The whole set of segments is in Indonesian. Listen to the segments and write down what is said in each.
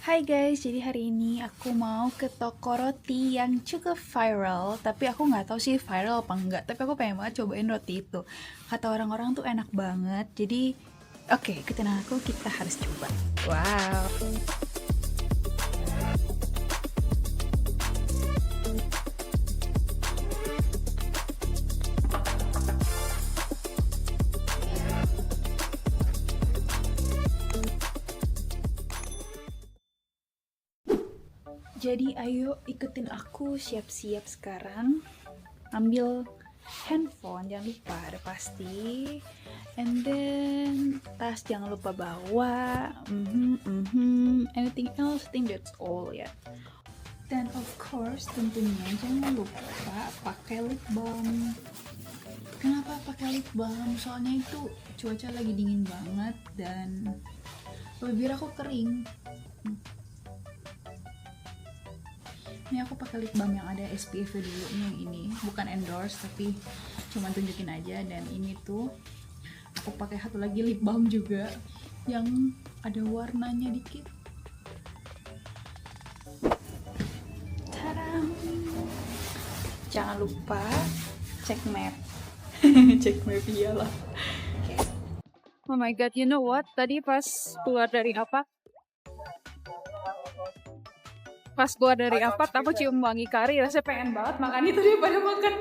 Hai guys, jadi hari ini aku mau ke toko roti yang cukup viral. Tapi aku nggak tahu sih viral apa enggak. Tapi aku pengen banget cobain roti itu. Kata orang-orang tuh enak banget. Jadi, oke, ikutin aku, kita harus coba. Wow. Jadi ayo ikutin aku siap-siap sekarang. Ambil handphone, jangan lupa ada pasti. And then tas jangan lupa bawa. Anything else? I think that's all ya. Dan of course tentunya jangan lupa pakai lip balm. Kenapa pakai lip balm? Soalnya itu cuaca lagi dingin banget dan bibir aku kering. Ini aku pakai lip balm yang ada SPF dulu yang ini, bukan endorse tapi cuma tunjukin aja. Dan ini tuh aku pakai satu lagi lip balm juga yang ada warnanya dikit. Tadam! Jangan lupa cek map. Cek map iyalah. Oh my god, you know what? Tadi pas keluar dari apa? Pas keluar dari apa? Aku cium wangi kari, rasanya pengen banget makan itu daripada makan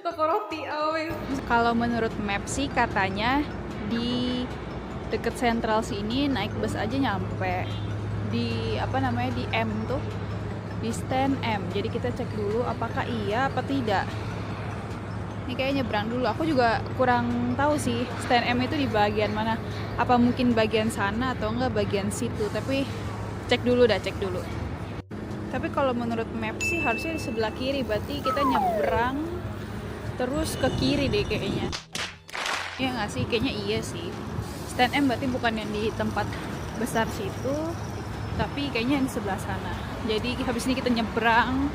toko roti. Kalau menurut map sih katanya di deket sentral sini naik bus aja nyampe di di M tuh, di stand M. Jadi kita cek dulu apakah iya apa tidak. Ini kayak nyebrang dulu. Aku juga kurang tahu sih stand M itu di bagian mana. Apa mungkin bagian sana atau enggak bagian situ. Tapi cek dulu. Tapi kalau menurut map sih harusnya di sebelah kiri. Berarti kita nyebrang terus ke kiri deh kayaknya. Iya nggak sih? Kayaknya iya sih. Stand M berarti bukan yang di tempat besar situ, tapi kayaknya yang di sebelah sana. Jadi habis ini kita nyebrang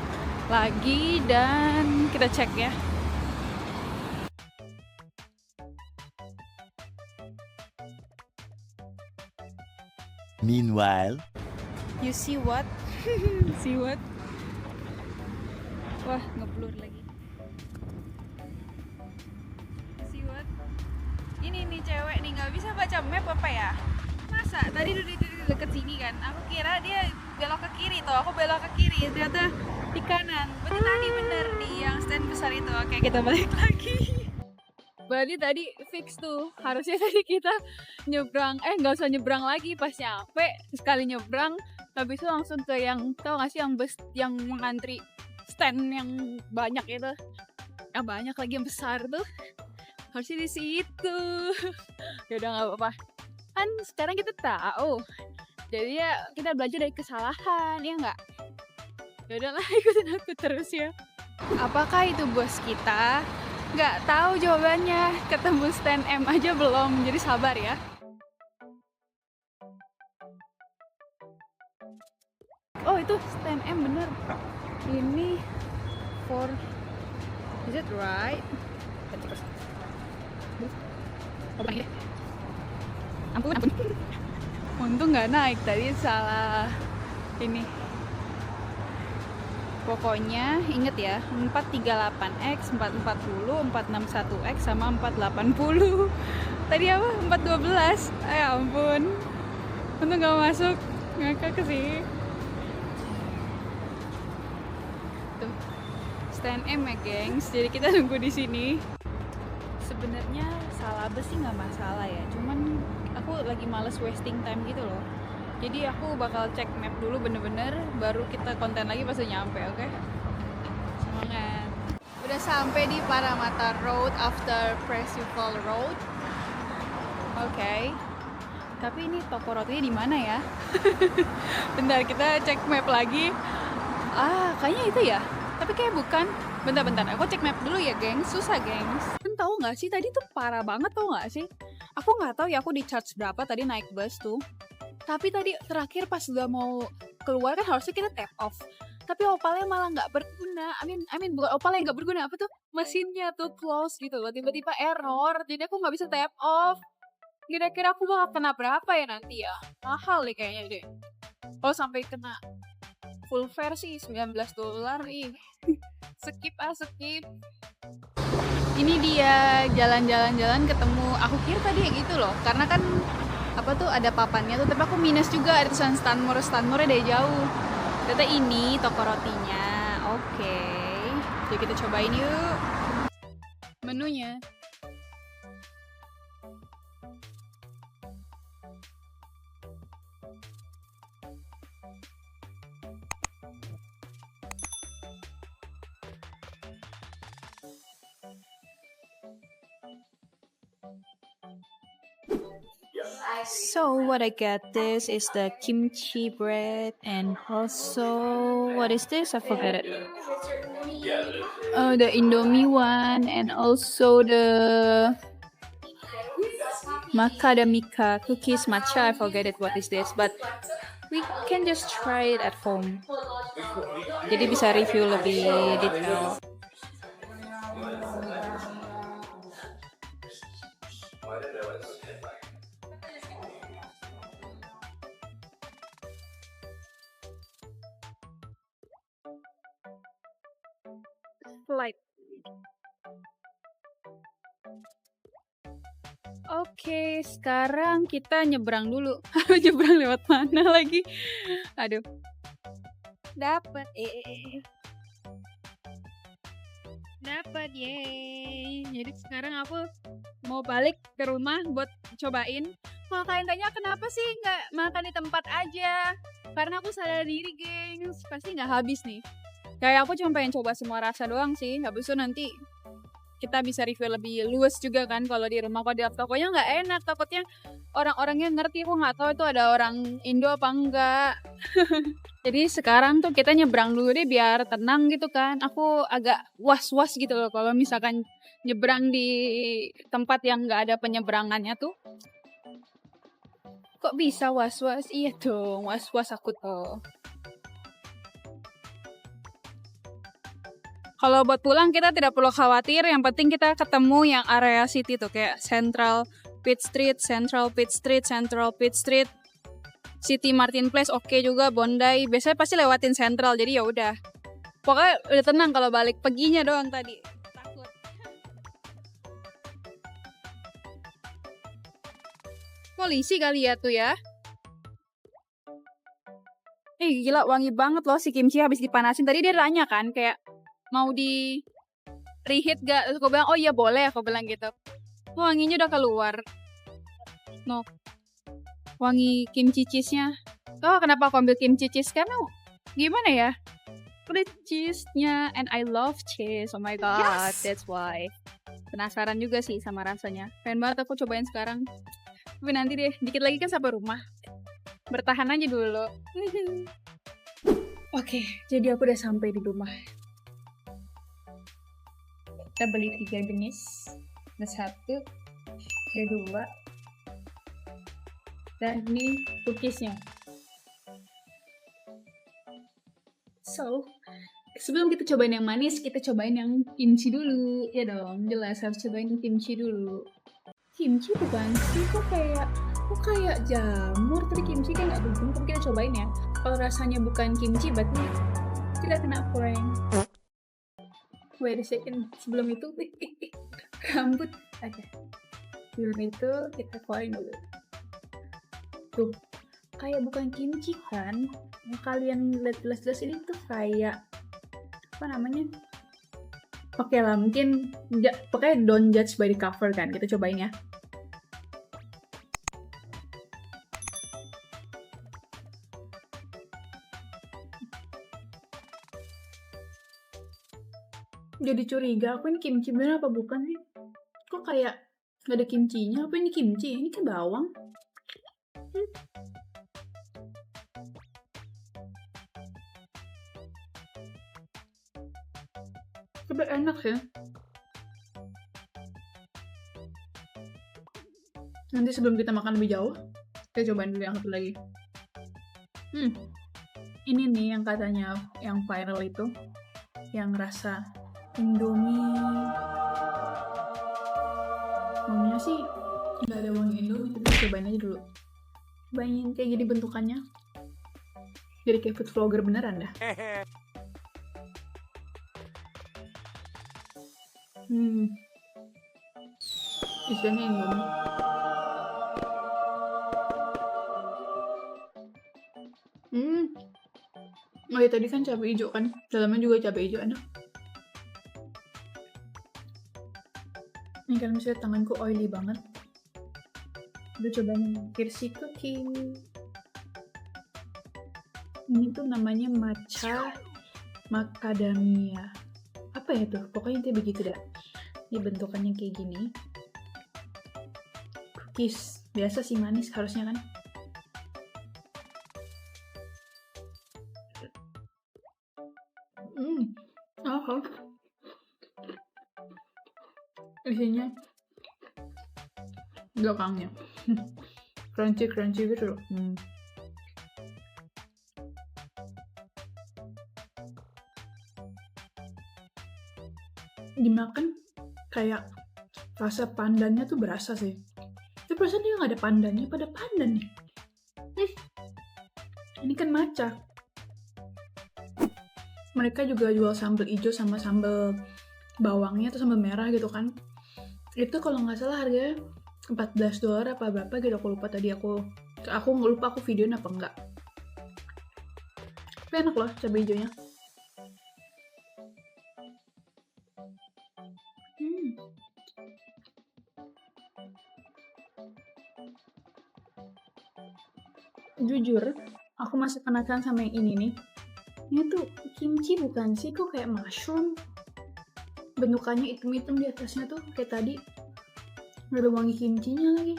lagi dan kita cek ya. Meanwhile, You see what? See what? Wah, ngeblur lagi. See what? Ini nih cewek nih nggak bisa baca map apa ya? Masa tadi udah di deket sini kan? Aku kira dia belok ke kiri tuh. Aku belok ke kiri, ternyata di kanan. Berarti tadi bener di yang stand besar itu. Oke, kita balik lagi. Berarti tadi fix tuh, harusnya tadi kita nyebrang, nggak usah nyebrang lagi pas nyampe, sekali nyebrang, habis itu langsung ke yang, tau gak sih yang bus, yang ngantri stand yang banyak itu, yang banyak lagi yang besar tuh, harusnya di situ. Ya udah nggak apa-apa, kan sekarang kita tahu, jadi ya kita belajar dari kesalahan, ya nggak? Ya udahlah, ikutin aku terus ya. Apakah itu bos kita? Nggak tahu jawabannya. Ketemu stand M aja belum, jadi sabar ya. Oh itu stand M bener. Ini for, is it right? Oh bang, ampun. Untung nggak naik tadi, salah ini. Pokoknya inget ya, 438X, 440, 461X sama 480. Tadi apa? 412. Ya ampun. Untung gak masuk. Ngakak sih. Tuh. Stand M ya, gengs. Jadi kita nunggu di sini. Sebenarnya salah bus sih nggak masalah ya. Cuman aku lagi males wasting time gitu loh. Jadi aku bakal cek map dulu bener-bener, baru kita konten lagi pas udah nyampe, oke? Semangat! Udah sampai di Paramata Road after Percival Road. Oke. Tapi ini toko rotinya di mana ya? Bentar, kita cek map lagi. Kayaknya itu ya. Tapi kayak bukan. Bentar, aku cek map dulu ya, gengs. Susah, gengs. Kan tahu nggak sih, tadi tuh parah banget, tau nggak sih? Aku nggak tahu ya aku di charge berapa tadi naik bus tuh. Tapi tadi terakhir pas udah mau keluar kan harusnya kita tap off. Tapi opalnya malah nggak berguna. I mean bukan opalnya nggak berguna, apa tuh? Mesinnya tuh close gitu loh. Tiba-tiba error. Jadi aku nggak bisa tap off. Kira-kira aku bakal kena berapa ya nanti ya? Mahal nih kayaknya deh. Oh, sampai kena full fare sih $19. Ih. Skip. Ini dia jalan-jalan ketemu. Aku kira tadi yang itu loh, karena kan apa tuh ada papannya tuh, tapi aku minus juga ada tulisan Stanmore dari jauh. Ternyata ini toko rotinya. Oke, jadi kita cobain yuk Menunya. So what I got this is the kimchi bread and also what is this? I forget it. Oh, the Indomie one and also the macadamia cookies matcha. I forget it. What is this? But we can just try it at home. Jadi bisa review lebih detail. Flight. Oke, sekarang kita nyebrang dulu. Nyebrang lewat mana lagi? Aduh. Dapat, dapat, yeay. Jadi sekarang aku mau balik ke rumah buat cobain. Kalau kalian tanya kenapa sih nggak makan di tempat aja? Karena aku sadar diri, gengs. Pasti nggak habis nih. Kayak aku cuma pengen coba semua rasa doang sih. Habis itu nanti kita bisa review lebih luas juga kan kalau di rumah. Kalau di tokonya nggak enak, takutnya orang-orangnya ngerti. Aku nggak tahu itu ada orang Indo apa enggak. Jadi sekarang tuh kita nyebrang dulu deh biar tenang gitu kan. Aku agak was-was gitu loh kalau misalkan nyebrang di tempat yang nggak ada penyeberangannya tuh. Kok bisa was-was? Iya dong, was-was aku tuh. Kalau buat pulang kita tidak perlu khawatir, yang penting kita ketemu yang area city tuh kayak Central Pitt Street, City Martin Place oke juga, Bondi. Biasanya pasti lewatin Central, jadi ya udah. Pokoknya udah tenang kalau balik, paginya doang tadi. Takut. Polisi kali ya tuh ya. Gila wangi banget loh si kimchi habis dipanasin. Tadi dia tanya kan kayak mau di reheat gak? Terus aku bilang, oh iya boleh, aku bilang gitu. Wanginya udah keluar. No. Wangi kimchi cheese-nya. Oh, kenapa aku ambil kimchi cheese? Karena gimana ya? Ada cheese-nya, and I love cheese. Oh my god, yes. That's why. Penasaran juga sih sama rasanya. Pengen banget aku cobain sekarang. Tapi nanti deh, dikit lagi kan sampai rumah. Bertahan aja dulu. Oke, jadi aku udah sampai di rumah. Kita beli 3 jenis. Ada 1, ada 2. Dan ini cookiesnya. So, sebelum kita cobain yang manis, kita cobain yang kimchi dulu. Ya dong, jelas harus cobain kimchi dulu. Kimchi bukan sih, kok kayak jamur. Tadi kimchi kan gak begitu, tapi kita cobain ya. Kalau rasanya bukan kimchi, berarti tidak kena prank. Wait a second, sebelum itu rambut aja. Sebelum itu kita keluarin dulu. Tuh, kayak bukan kimchi kan? Yang kalian lihat jelas-jelas ini tuh kayak apa namanya? Oke lah, mungkin pokoknya don't judge by the cover kan. Kita cobain ya. Jadi curiga, aku ini kimchi bener apa bukan sih? Kok kayak gak ada kimchinya? Apa ini kimchi? Ini kan bawang. Tapi enak sih. Nanti sebelum kita makan lebih jauh, kita cobain dulu yang satu lagi. Ini nih yang katanya yang viral itu, yang rasa Indomie. Wanginya sih nggak ada wangi Indomie, tapi cobain aja dulu. Cobain kayak gini bentukannya. Jadi kayak food vlogger beneran dah. Isinya Indomie. Oh ya tadi kan cabai hijau kan, dalamnya juga cabai hijau enak. Ini kan misalnya tanganku oily banget. Udah coba Kirsi cookie. Ini tuh namanya matcha macadamia. Apa ya tuh? Pokoknya intinya begitu dah. Ini bentukannya kayak gini. Cookies. Biasa sih manis harusnya kan. Isinya belakangnya crunchy gitu loh. Dimakan kayak rasa pandannya tuh berasa sih. Tapi perasaan dia nggak ada pandannya, pada pandan nih. Ini kan matcha. Mereka juga jual sambal hijau sama sambal bawangnya atau sambal merah gitu kan. Itu kalau nggak salah harganya $14 apa berapa gitu, aku lupa tadi aku nggak lupa aku videoin apa enggak. Tapi enak loh cabai hijaunya. Jujur, aku masih penasaran sama yang ini nih. Ini tuh kimchi bukan sih? Kok kayak mushroom? Bentukannya hitam-hitam di atasnya tuh kayak tadi. Gak ada wangi kimchinya lagi.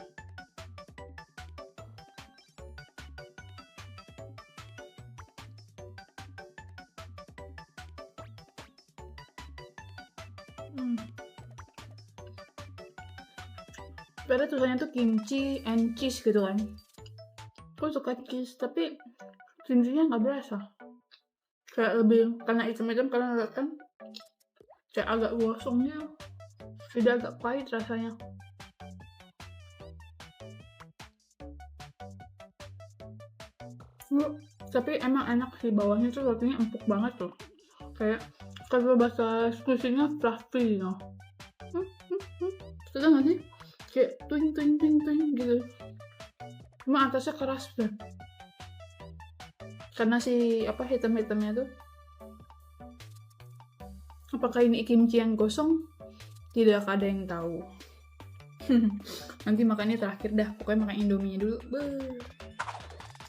Padahal tulisannya tuh kimchi and cheese gitu kan. Aku suka cheese, tapi kimchinya nggak berasa. Kayak lebih, karena hitam-hitam, karena lihat kan kayak agak gosongnya, tidak agak pahit rasanya. Tapi emang enak sih, bawahnya tuh rotinya empuk banget tuh. Kayak kalau bahasa susinya fluffy no. Suka nggak sih? Kayak tuing gitu. Cuma atasnya keras deh. Karena si hitam-hitamnya tuh. Apakah ini kimchi yang gosong? Tidak ada yang tahu. Nanti makannya terakhir dah. Pokoknya makan Indomie dulu.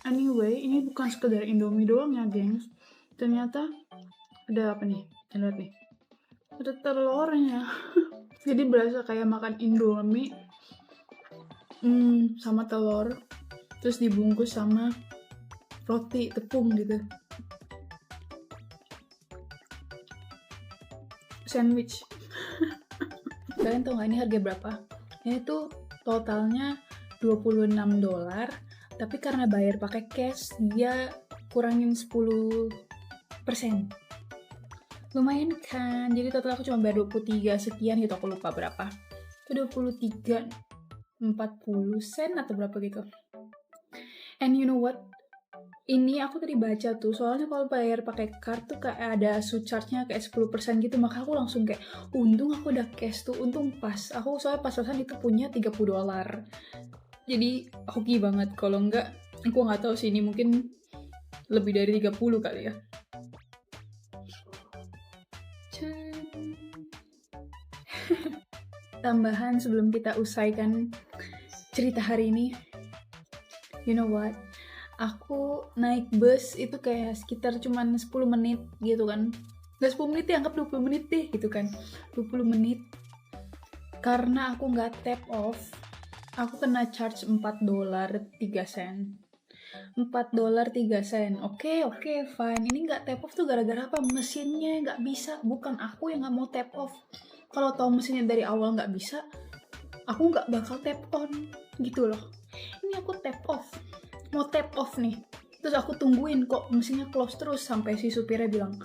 Anyway, ini bukan sekedar Indomie doang ya, gengs. Ternyata ada apa nih? Lihat nih. Ada telurnya. Jadi berasa kayak makan Indomie sama telur. Terus dibungkus sama roti tepung gitu. Sandwich. Kalian tau gak ini harga berapa? Ini tuh totalnya $26, tapi karena bayar pakai cash dia kurangin 10%. Lumayan kan? Jadi total aku cuma bayar 23 sekian gitu, aku lupa berapa. Itu 23 40 sen atau berapa gitu. And you know what? Ini aku tadi baca tuh, soalnya kalau bayar pakai kartu kayak ada surcharge-nya kayak 10% gitu, maka aku langsung kayak, untung aku udah cash tuh, untung pas. Aku soalnya pas-pasan itu punya $30. Jadi hoki banget, kalau enggak, aku nggak tahu sih, ini mungkin lebih dari 30 kali ya. Tambahan sebelum kita usaikan cerita hari ini, you know what? Aku naik bus itu kayak sekitar cuman 10 menit gitu kan. Gak 10 menit ya, anggap 20 menit deh gitu kan. 20 menit. Karena aku gak tap off, aku kena charge $4.03. $4.03. Oke, fine. Ini gak tap off tuh gara-gara apa? Mesinnya gak bisa. Bukan aku yang gak mau tap off. Kalau tahu mesinnya dari awal gak bisa, aku gak bakal tap on gitu loh. Ini aku tap off. Mau tap off nih, terus aku tungguin kok mesinnya close terus sampai si supirnya bilang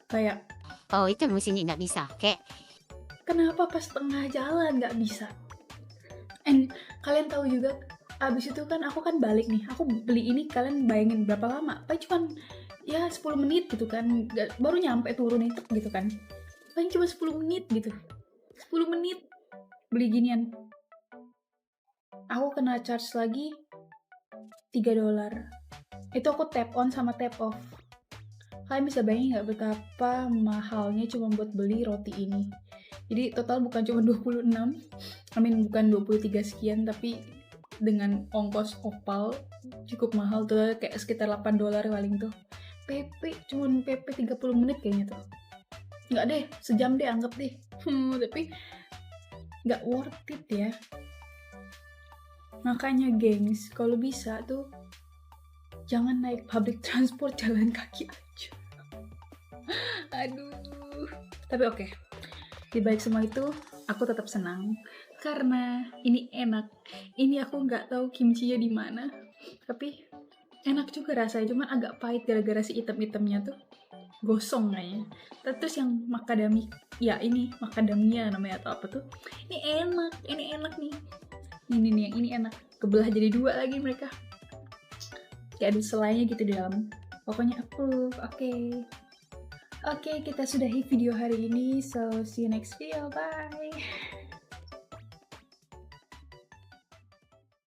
kayak, oh itu mesinnya nggak bisa, kayak kenapa pas tengah jalan nggak bisa? And kalian tahu juga abis itu kan aku kan balik nih, aku beli ini, kalian bayangin berapa lama, paling cuman ya 10 menit gitu kan, baru nyampe turun itu gitu kan, paling cuma 10 menit gitu, 10 menit beli ginian. Aku kena charge lagi $3. Itu aku tap on sama tap off. Kalian bisa bayangin nggak betapa mahalnya cuma buat beli roti ini. Jadi total bukan cuma 26, bukan 23 sekian, tapi dengan ongkos opal cukup mahal tuh, kayak sekitar $8 paling tuh. PP, cuman PP 30 menit kayaknya tuh. Nggak deh, sejam deh anggap deh. Tapi nggak worth it ya. Makanya gengs, kalau bisa tuh jangan naik public transport, jalan kaki aja. Aduh. Tapi oke. Di balik semua itu, aku tetap senang karena ini enak. Ini aku nggak tahu kimchinya di mana, tapi enak juga rasanya. Cuman agak pahit gara-gara si item-itemnya tuh gosong kayaknya. Terus yang macadamia, ya ini macadamia namanya atau apa tuh? Ini enak nih. Ini nih, yang ini enak. Kebelah jadi 2 lagi mereka. Kayak ada selainya gitu di dalam. Pokoknya approve. Oke, kita sudahi video hari ini. So, see you next video. Bye.